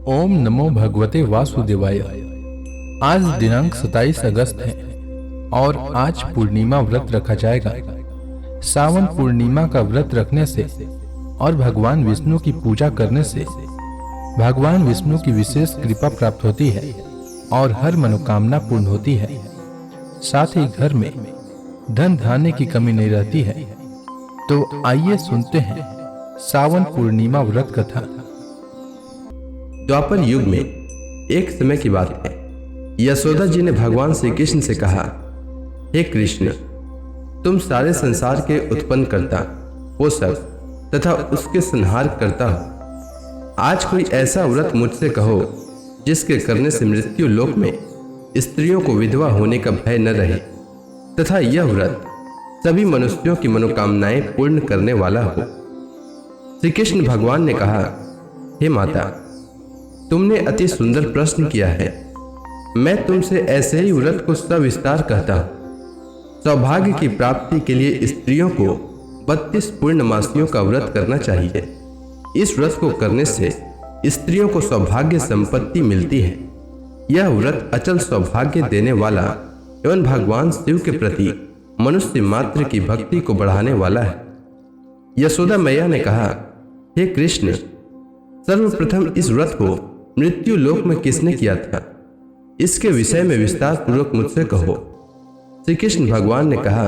ओम नमो भगवते वासुदेवाय। आज दिनांक 27 अगस्त है और आज पूर्णिमा व्रत रखा जाएगा। सावन पूर्णिमा का व्रत रखने से और भगवान विष्णु की पूजा करने से भगवान विष्णु की विशेष कृपा प्राप्त होती है और हर मनोकामना पूर्ण होती है। साथ ही घर में धन धान्य की कमी नहीं रहती है। तो आइए सुनते हैं सावन पूर्णिमा व्रत कथा। द्वापर युग में एक समय की बात है। यशोदा जी ने भगवान श्री कृष्ण से कहा, हे कृष्ण, तुम सारे संसार के उत्पन्न करता, पोषक तथा उसके संहार करता हो। आज कोई ऐसा व्रत मुझसे कहो जिसके करने से मृत्यु लोक में स्त्रियों को विधवा होने का भय न रहे तथा यह व्रत सभी मनुष्यों की मनोकामनाएं पूर्ण करने वाला हो। श्री कृष्ण भगवान ने कहा, हे माता, तुमने अति सुंदर प्रश्न किया है। मैं तुमसे ऐसे ही व्रत को सविस्तार कहता हूँ। सौभाग्य की प्राप्ति के लिए स्त्रियों को 32 पूर्णमासियों का व्रत करना चाहिए। इस व्रत को करने से स्त्रियों को सौभाग्य संपत्ति मिलती है। यह व्रत अचल सौभाग्य देने वाला एवं भगवान शिव के प्रति मनुष्य मात्र की भक्ति को बढ़ाने वाला है। यशोदा मैया ने कहा, हे कृष्ण, सर्वप्रथम इस व्रत को मृत्यु लोक में किसने किया था? इसके विषय में विस्तार पूर्वक मुझसे कहो। श्री कृष्ण भगवान ने कहा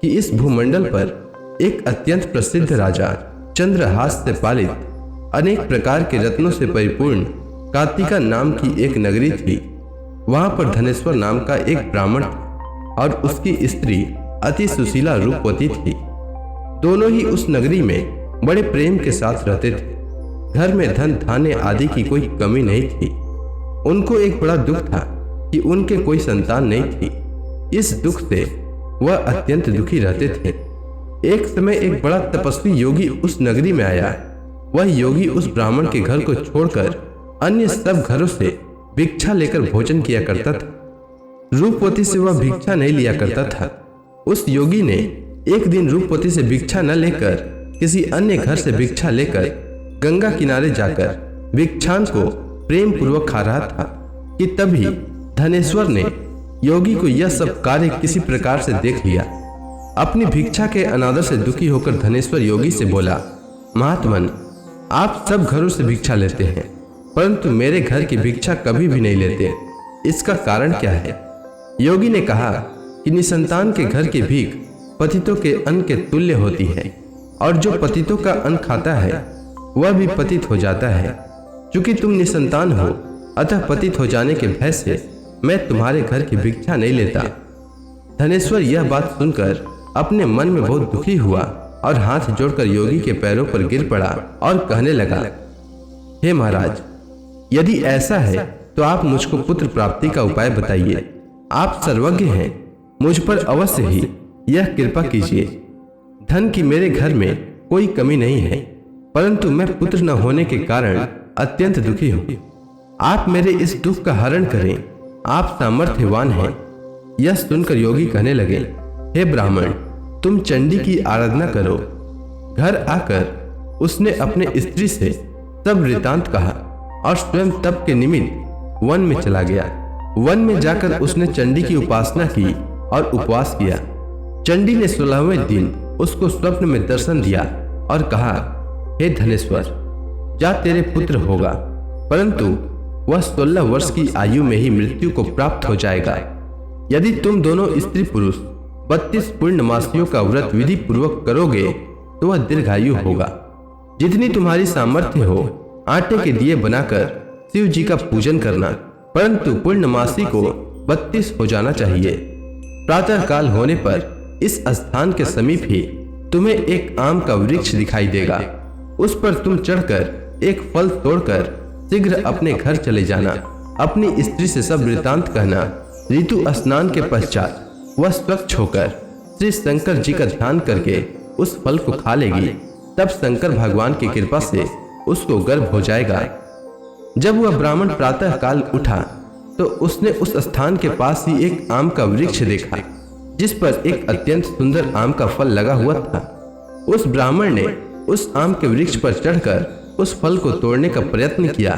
कि इस भूमंडल पर एक अत्यंत प्रसिद्ध राजा चंद्रहास से पालित अनेक प्रकार के रत्नों से परिपूर्ण कार्तिका नाम की एक नगरी थी। वहां पर धनेश्वर नाम का एक ब्राह्मण था और उसकी स्त्री अति सुशीला रूपवती थी। दोनों ही उस नगरी में बड़े प्रेम के साथ रहते थे। घर में धन धान्य आदि की कोई कमी नहीं थी। उनको एक बड़ा दुख था कि उनके कोई संतान नहीं थी। इस दुख से वह अत्यंत दुखी रहते थे। एक समय एक बड़ा तपस्वी योगी उस नगरी में आया। वह योगी उस ब्राह्मण के घर को छोड़कर अन्य सब घरों से भिक्षा लेकर भोजन किया करता था। रूपवती से वह भिक्षा नहीं लिया करता था। उस योगी ने एक दिन रूपवती से भिक्षा न लेकर किसी अन्य घर से भिक्षा लेकर गंगा किनारे जाकर भिक्षान को प्रेम पूर्वक खा रहा था कि तभी धनेश्वर ने योगी को यह सब कार्य किसी प्रकार से देख लिया। अपनी भिक्षा के अनादर से दुखी होकर धनेश्वर योगी से बोला, महात्मन, आप सब घरों से भिक्षा लेते हैं परंतु मेरे घर की भिक्षा कभी भी नहीं लेते। इसका कारण क्या है? योगी ने कहा कि निसंतान के घर की भीख पतितों के अन्न के तुल्य होती है और जो पतितों का अन्न खाता है वह भी पतित हो जाता है। चूंकि तुम निसंतान हो अतः पतित हो जाने के भय से मैं तुम्हारे घर की भिक्षा नहीं लेता। धनेश्वर यह बात सुनकर अपने मन में बहुत दुखी हुआ और हाथ जोड़कर योगी के पैरों पर गिर पड़ा और कहने लगा, हे महाराज, यदि ऐसा है तो आप मुझको पुत्र प्राप्ति का उपाय बताइए। आप सर्वज्ञ हैं, मुझ पर अवश्य ही यह कृपा कीजिए। धन की मेरे घर में कोई कमी नहीं है परंतु मैं पुत्र न होने के कारण अत्यंत दुखी हूँ। आप मेरे इस दुख का हरण करें, आप सामर्थ्यवान हैं। यह सुनकर योगी कहने लगे, हे ब्राह्मण, तुम चंडी की आराधना करो। घर आकर उसने अपने स्त्री से सब वृतांत कहा और स्वयं तप के निमित्त वन में चला गया। वन में जाकर उसने चंडी की उपासना की और उपवास किया। चंडी ने 16वें दिन उसको स्वप्न में दर्शन दिया और कहा, हे धनेश्वर, जा तेरे पुत्र होगा परंतु वह 16 वर्ष की आयु में ही मृत्यु को प्राप्त हो जाएगा। यदि तुम दोनों स्त्री पुरुष 32 पूर्णमासियों का व्रत विधि पूर्वक करोगे तो वह दीर्घायु होगा। जितनी तुम्हारी सामर्थ्य हो आटे के दिए बनाकर शिव जी का पूजन करना, परंतु पूर्णमासी को 32 हो जाना चाहिए। प्रातः काल होने पर इस स्थान के समीप ही तुम्हें एक आम का वृक्ष दिखाई देगा। उस पर तुम चढ़कर एक फल तोड़कर शीघ्र अपने घर चले जाना। अपनी स्त्री से सब वृतांत कहना। ऋतु स्नान के पश्चात वह स्वच्छ होकर श्री शंकर जी का ध्यान करके उस फल को खा लेगी। तब शंकर भगवान की कृपा से उसको गर्भ हो जाएगा। जब वह ब्राह्मण प्रातः काल उठा तो उसने उस स्थान के पास ही एक आम का वृक्ष देखा जिस पर एक अत्यंत सुंदर आम का फल लगा हुआ था। उस ब्राह्मण ने उस आम के वृक्ष पर चढ़कर उस फल को तोड़ने का प्रयत्न किया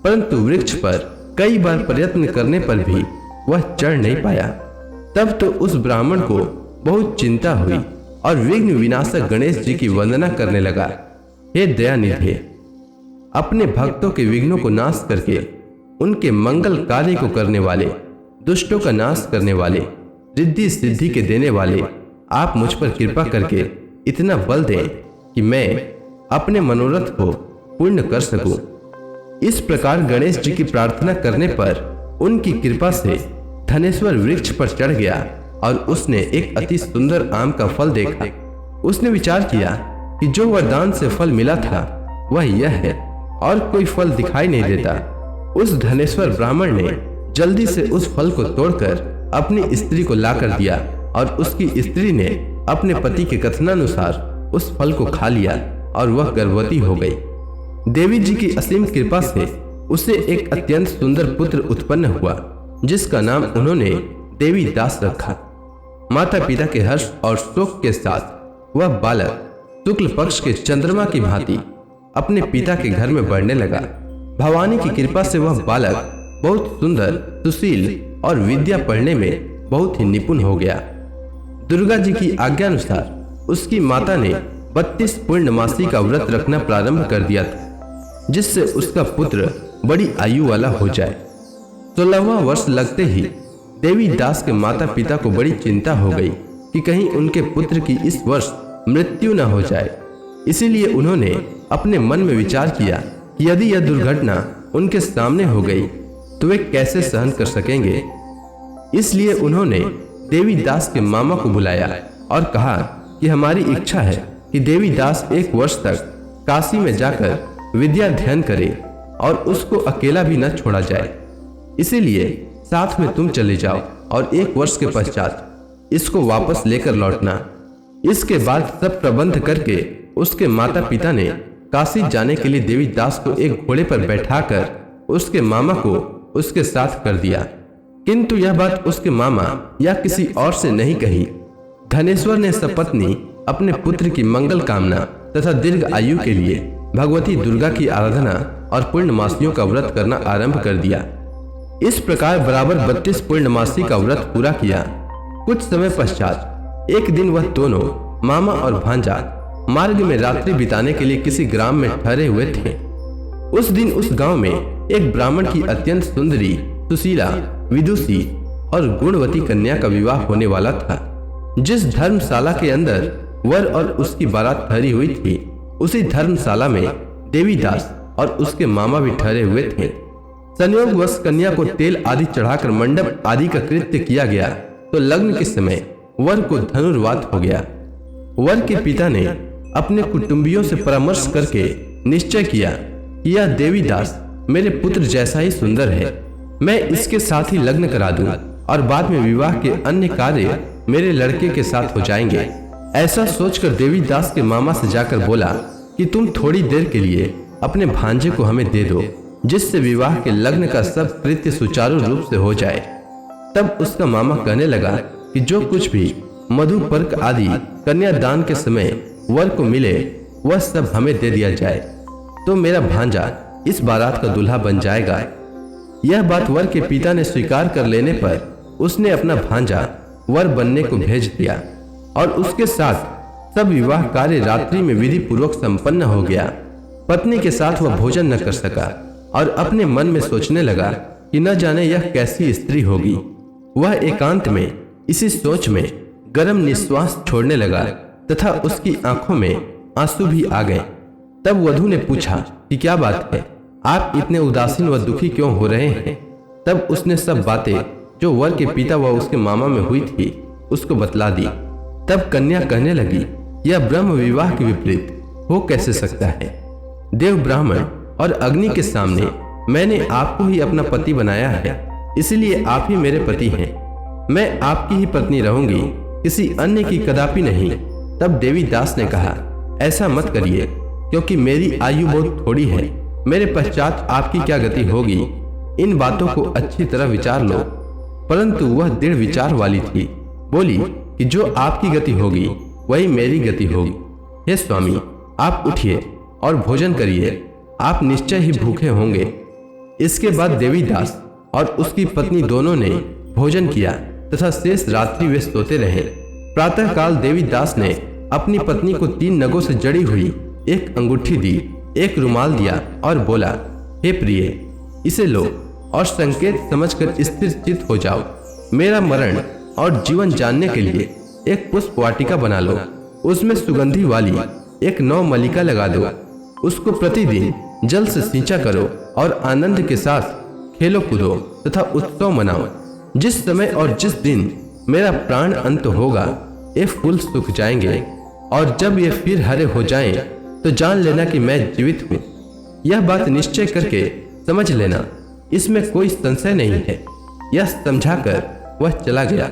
परंतु वृक्ष पर कई बार प्रयत्न करने पर भी वह चढ़ नहीं पाया। तब तो उस ब्राह्मण को बहुत चिंता हुई और विघ्न विनाशक गणेश जी की वंदना करने लगा। हे दयानिधे, अपने भक्तों के विघ्नों को नाश करके उनके मंगल कार्य को करने वाले, दुष्टों का नाश करने वाले, रिद्धि सिद्धि के देने वाले, आप मुझ पर कृपा करके इतना बल दें कि मैं अपने मनोरथ को पूर्ण कर सकूं। इस प्रकार गणेश जी की प्रार्थना करने पर उनकी कृपा से धनेश्वर वृक्ष पर चढ़ गया और उसने एक अति सुंदर आम का फल देखा। उसने विचार किया कि जो वरदान से फल मिला था वह यह है और कोई फल दिखाई नहीं देता। उस धनेश्वर ब्राह्मण ने जल्दी से उस फल को तोड़कर अपनी स्त्री को लाकर दिया और उसकी स्त्री ने अपने पति के कथनानुसार उस फल को खा लिया और वह गर्भवती हो गई। देवी जी की असीम कृपा से उसे एक अत्यंत सुंदर पुत्र उत्पन्न हुआ, जिसका नाम उन्होंने देवी दास रखा। माता पिता के हर्ष और शोक के साथ वह बालक शुक्ल पक्ष के चंद्रमा की भांति अपने पिता के घर में बढ़ने लगा। भवानी की कृपा से वह बालक बहुत सुंदर, सुशील और विद्या पढ़ने में बहुत ही निपुण हो गया। दुर्गा जी की आज्ञानुसार उसकी माता ने 32 पूर्णमासी का व्रत रखना प्रारंभ कर दिया था, जिससे उसका पुत्र बड़ी आयु वाला हो जाए। 16वां वर्ष लगते ही देवी दास के माता पिता को बड़ी चिंता हो गई कि कहीं उनके पुत्र की इस वर्ष मृत्यु न हो जाए। इसीलिए उन्होंने अपने मन में विचार किया कि यदि यह दुर्घटना उनके सामने हो गई तो वे कैसे सहन कर सकेंगे। इसलिए उन्होंने देवी दास के मामा को बुलाया और कहा कि हमारी इच्छा है कि देवी दास 1 वर्ष तक काशी में जाकर विद्या अध्ययन करे और उसको अकेला भी न छोड़ा जाए। इसीलिए साथ में तुम चले जाओ और 1 वर्ष के पश्चात इसको वापस लेकर लौटना। इसके बाद सब प्रबंध करके उसके माता पिता ने काशी जाने के लिए देवी दास को एक घोड़े पर बैठाकर उसके मामा को उसके साथ कर दिया। किंतु यह बात उसके मामा या किसी और से नहीं कही। धनेश्वर ने सपत्नी अपने पुत्र की मंगल कामना तथा दीर्घ आयु के लिए भगवती दुर्गा की आराधना और पूर्णमासियों का व्रत करना आरंभ कर दिया। इस प्रकार बराबर 32 पूर्णमासी का व्रत पूरा किया। कुछ समय पश्चात एक दिन वह दोनों मामा और भांजा मार्ग में रात्रि बिताने के लिए किसी ग्राम में ठहरे हुए थे। उस दिन उस गांव में एक ब्राह्मण की अत्यंत सुंदरी, सुशीला, विदुषी और गुणवती कन्या का विवाह होने वाला था। जिस धर्मशाला के अंदर वर और उसकी बारात ठहरी हुई थी, उसी धर्मशाला में देवीदास और उसके मामा भी ठहरे हुए थे। संयोगवश कन्या को तेल आदि चढ़ाकर मंडप आदि का कृत्य किया गया तो लग्न के समय वर को धनुर्वात हो गया। वर के पिता ने अपने कुटुंबियों से परामर्श करके निश्चय किया कि यह देवीदास मेरे पुत्र जैसा ही सुंदर है, मैं इसके साथ ही लग्न करा दूं और बाद में विवाह के अन्य कार्य मेरे लड़के के साथ हो जाएंगे। ऐसा सोचकर देवीदास के मामा से जाकर बोला कि तुम थोड़ी देर के लिए अपने भांजे को हमें दे दो, जिससे विवाह के लग्न का सब कृत्य सुचारू रूप से हो जाए। तब उसका मामा कहने लगा कि जो कुछ भी मधुपर्क आदि कन्यादान के समय वर को मिले वह सब हमें दे दिया जाए, तो मेरा भांजा इस बारात का दूल्हा बन जाएगा। यह बात वर के पिता ने स्वीकार कर लेने पर उसने अपना भांजा वर बनने को भेज दिया और उसके साथ सब विवाह कार्य रात्रि में विधि पूर्वक संपन्न हो गया। पत्नी के साथ वह भोजन न कर सका और अपने मन में सोचने लगा कि न जाने यह कैसी स्त्री होगी। वह एकांत में इसी सोच में गर्म निश्वास छोड़ने लगा तथा उसकी आंखों में आंसू भी आ गए। तब वधू ने पूछा कि क्या बात है, आप इतने उदासीन व दुखी क्यों हो रहे हैं। तब उसने सब बातें जो वर के पिता व उसके मामा में हुई थी उसको बतला दी। तब कन्या कहने लगी, यह ब्रह्म विवाह के विपरीत हो कैसे सकता है। देव, ब्राह्मण और अग्नि के सामने मैंने आपको ही अपना पति बनाया है, इसलिए आप ही मेरे पति हैं। मैं आपकी ही पत्नी रहूंगी, किसी अन्य की कदापि नहीं। तब देवी दास ने कहा, ऐसा मत करिए, क्योंकि मेरी आयु बहुत थोड़ी है, मेरे पश्चात आपकी क्या गति होगी। इन बातों को अच्छी तरह विचार लो। परंतु वह दृढ़ विचार वाली थी, बोली कि जो आपकी गति होगी वही मेरी गति होगी। हे स्वामी, आप उठिए और भोजन करिए, आप निश्चय ही भूखे होंगे। इसके बाद देवीदास और उसकी पत्नी दोनों ने भोजन किया तथा शेष रात्रि वे सोते रहे। प्रातःकाल देवीदास ने अपनी पत्नी को 3 नगों से जड़ी हुई एक अंगूठी दी, एक रुमाल दिया और बोला, हे प्रिय, इसे लो और संकेत समझकर स्थिर चित्त हो जाओ। मेरा मरण और जीवन जानने के लिए एक पुष्प वाटिका बना लो, उसमें सुगंधी वाली एक नौ मलिका लगा दो, उसको प्रतिदिन जल से सींचा करो और आनंद के साथ खेलो कूदो तथा उत्सव मनाओ। जिस समय और जिस दिन मेरा प्राण अंत होगा, ये फूल सूख जाएंगे और जब ये फिर हरे हो जाएं, तो जान लेना कि मैं जीवित हूँ। यह बात निश्चय करके समझ लेना, इसमें कोई संशय नहीं है। यह समझाकर वह चला गया।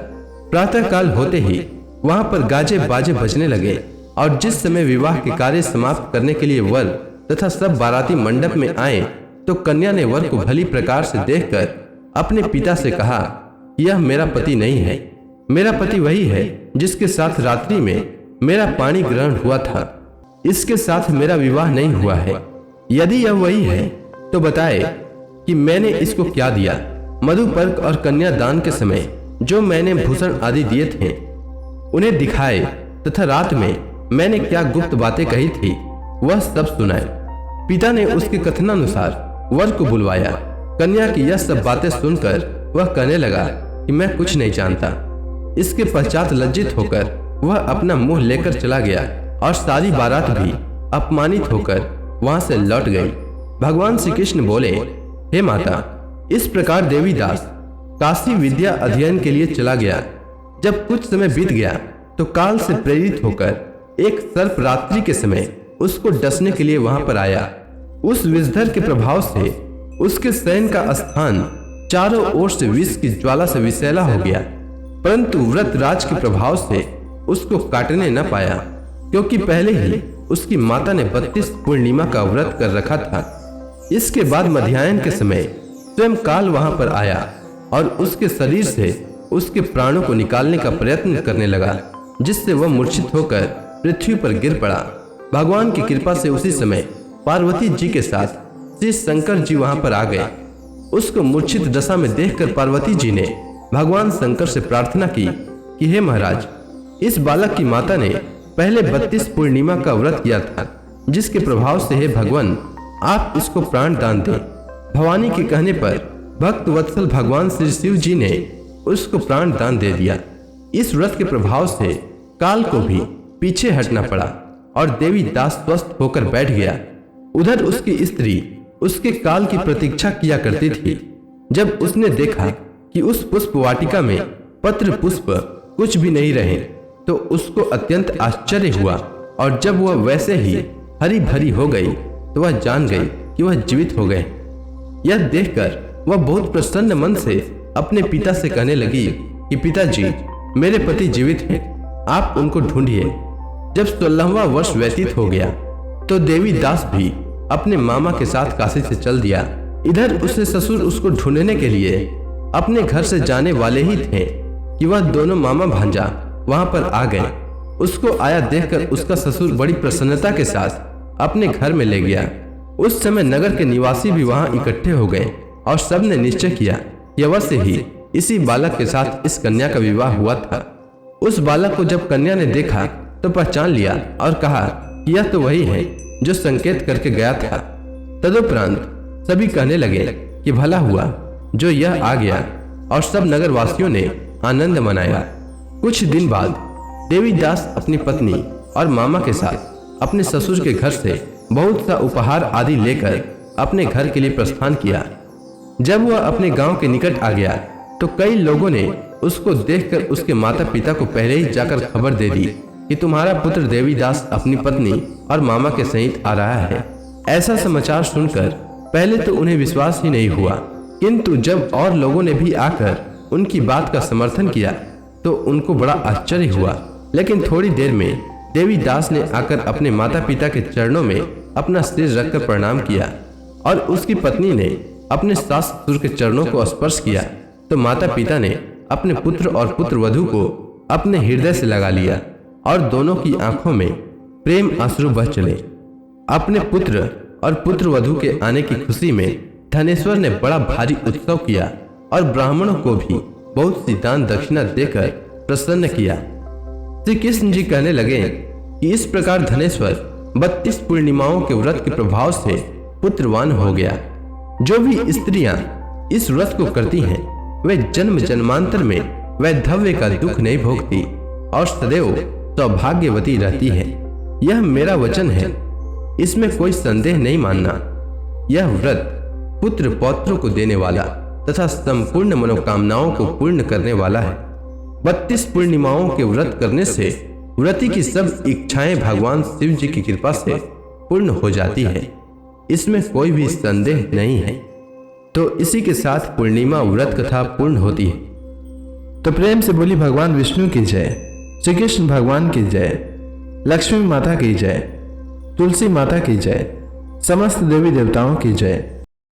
प्रातःकाल होते ही वहां पर गाजे बाजे बजने लगे और जिस समय विवाह के कार्य समाप्त करने के लिए वर तथा सब बाराती मंडप में आए, तो कन्या ने वर को भली प्रकार से देखकर अपने पिता से कहा, यह मेरा पति नहीं है। मेरा पति वही है जिसके साथ रात्रि में मेरा पानी ग्रहण हुआ था। इसके साथ मेरा विवाह नहीं हुआ है। यदि यह वही है तो बताए कि मैंने इसको क्या दिया। मधुपर्क और कन्यादान के समय जो मैंने भूषण आदि दिए थे उन्हें दिखाए तथा रात में मैंने क्या गुप्त बातें कही थी वह सब सुनाए। पिता ने उसके कथनानुसार वर को बुलवाया। कन्या की यह सब बातें सुनकर वह कहने लगा कि मैं कुछ नहीं जानता। इसके पश्चात लज्जित होकर वह अपना मुंह लेकर चला गया और सारी बारात भी अपमानित होकर वहां से लौट गई। भगवान श्री कृष्ण बोले, हे माता, इस प्रकार देवीदास काशी विद्या अध्ययन के लिए चला गया। जब कुछ समय बीत गया तो काल से प्रेरित होकर एक सर्प रात्रि के समय उसको डसने के लिए वहां पर आया। उस विषधर के प्रभाव से उसके शयन का स्थान चारों ओर से विष की ज्वाला से विषैला हो गया, परंतु व्रतराज के प्रभाव से उसको काटने न पाया, क्योंकि पहले ही उसकी माता ने 32 पूर्णिमा का व्रत कर रखा था। इसके बाद मध्याह्न के समय स्वयं काल वहां पर आया और उसके शरीर से उसके प्राणों को निकालने का प्रयत्न करने लगा, जिससे वह मूर्छित होकर पृथ्वी पर गिर पड़ा। भगवान की कृपा से उसी समय पार्वती जी के साथ श्री शंकर जी वहां पर आ गए। उसको मूर्छित दशा में देखकर पार्वती जी ने भगवान शंकर से प्रार्थना की कि हे महाराज, इस बालक की माता ने पहले 32 पूर्णिमा का व्रत किया था, जिसके प्रभाव से हे भगवान आप इसको प्राण दान दें। भवानी के कहने पर भक्त वत्सल भगवान श्री शिव जी ने उसको प्राण दान दे दिया। इस व्रत के प्रभाव से काल को भी पीछे हटना पड़ा और देवी दास स्वस्थ होकर बैठ गया। उधर उसकी स्त्री उसके काल की प्रतीक्षा किया करती थी। जब उसने देखा कि उस पुष्प वाटिका में पत्र पुष्प कुछ भी नहीं रहे, तो उसको अत्यंत आश्चर्य हुआ और जब वह वैसे ही हरी भरी हो गई तो वह जान गई कि वह जीवित हो गए। यह देखकर वह बहुत प्रसन्न मन से अपने पिता से कहने लगी कि पिताजी, मेरे पति जीवित हैं, आप उनको ढूंढिए। जब 16वां वर्ष व्यतीत हो गया तो देवी दास भी अपने मामा के साथ काशी से चल दिया। इधर उसके ससुर उसको ढूंढने के लिए अपने घर से जाने वाले ही थे कि वह दोनों मामा भांजा वहां पर आ गए। उसको आया देखकर उसका ससुर बड़ी प्रसन्नता के साथ अपने घर में ले गया। उस समय नगर के निवासी भी वहां इकट्ठे हो गए और सबने निश्चय किया कि अवश्य ही इसी बालक के साथ इस कन्या का विवाह हुआ था। उस बालक को जब कन्या ने देखा तो पहचान लिया और कहा कि यह तो वही है जो संकेत करके गया था। तदुपरांत सभी कहने लगे कि भला हुआ जो यह आ गया, और सब नगरवासियों ने आनंद मनाया। कुछ दिन बाद देवीदास अपनी पत्नी और मामा के साथ अपने ससुर के घर से बहुत सा उपहार आदि लेकर अपने घर के लिए प्रस्थान किया। जब वह अपने गांव के निकट आ गया तो कई लोगों ने उसको देखकर उसके माता पिता को पहले ही जाकर खबर दे दी कि तुम्हारा पुत्र देवीदास अपनी पत्नी और मामा के सहित आ रहा है। ऐसा समाचार सुनकर पहले तो उन्हें विश्वास ही नहीं हुआ, किंतु जब और लोगों ने भी आकर उनकी बात का समर्थन किया तो उनको बड़ा आश्चर्य हुआ। लेकिन थोड़ी देर में देवीदास ने आकर अपने माता पिता के चरणों में अपना सिर रखकर प्रणाम किया और उसकी पत्नी ने अपने सास ससुर के चरणों को स्पर्श किया तो माता पिता ने अपने पुत्र और पुत्र वधू को अपने हृदय से लगा लिया और दोनों की आंखों में प्रेम अश्रु बह चले। अपने पुत्र और पुत्र वधू के आने की खुशी में धनेश्वर ने बड़ा भारी उत्सव किया और ब्राह्मणों को भी बहुत सी दान दक्षिणा देकर प्रसन्न किया। श्री कृष्ण जी कहने लगे कि इस प्रकार धनेश्वर 32 पूर्णिमाओं के व्रत के प्रभाव से पुत्रवान हो गया। जो भी स्त्रियां इस व्रत को करती हैं वे जन्म जन्मांतर में वैधव्य का दुख नहीं भोगती और सदैव सौभाग्यवती रहती है। यह मेरा वचन है, इसमें कोई संदेह नहीं मानना। यह व्रत पुत्र पौत्रों को देने वाला तथा संपूर्ण मनोकामनाओं को पूर्ण करने वाला है। 32 पूर्णिमाओं के व्रत करने से व्रती की सब इच्छाएं भगवान शिव जी की कृपा से पूर्ण हो जाती है, इसमें कोई भी संदेह नहीं है। तो इसी के साथ पूर्णिमा व्रत कथा पूर्ण होती है। तो प्रेम से बोली भगवान विष्णु की जय, श्री कृष्ण भगवान की जय, लक्ष्मी माता की जय, तुलसी माता की जय, समस्त देवी देवताओं की जय।